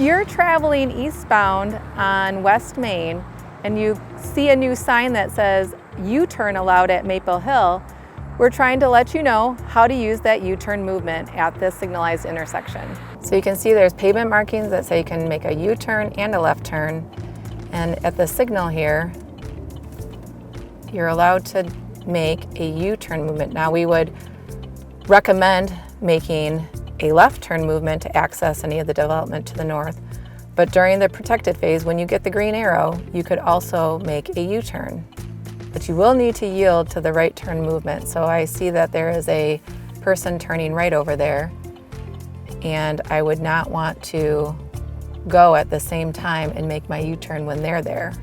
you're traveling eastbound on West Main and you see a new sign that says U-turn allowed at Maple Hill, we're trying to let you know how to use that U-turn movement at this signalized intersection. So you can see there's pavement markings that say you can make a U-turn and a left turn. And at the signal here, you're allowed to make a U-turn movement. Now we would recommend making a left turn movement to access any of the development to the north. But during the protected phase, when you get the green arrow, you could also make a U-turn. But you will need to yield to the right turn movement. So I see that there is a person turning right over there, and I would not want to go at the same time and make my U-turn when they're there.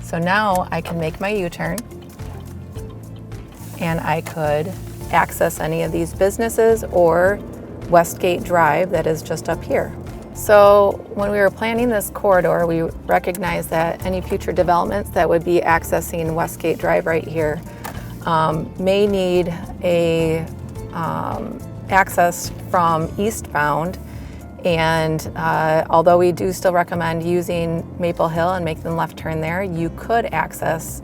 So now I can make my U-turn, and I could access any of these businesses or Westgate Drive that is just up here. So when we were planning this corridor, we recognized that any future developments that would be accessing Westgate Drive right here may need a access from eastbound. And although we do still recommend using Maple Hill and making the left turn there, you could access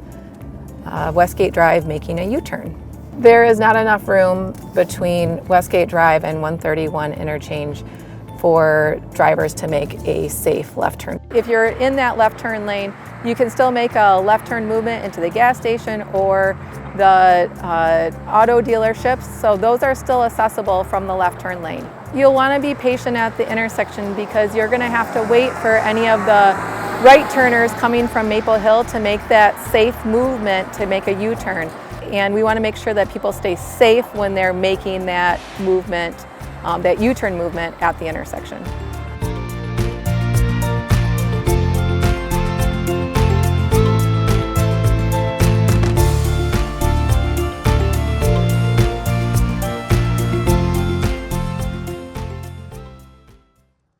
Westgate Drive making a U-turn. There is not enough room between Westgate Drive and 131 interchange for drivers to make a safe left turn. If you're in that left turn lane, you can still make a left turn movement into the gas station or the auto dealerships, so those are still accessible from the left turn lane. You'll want to be patient at the intersection because you're going to have to wait for any of the right turners coming from Maple Hill to make that safe movement to make a U-turn. And we want to make sure that people stay safe when they're making that movement, that U-turn movement at the intersection.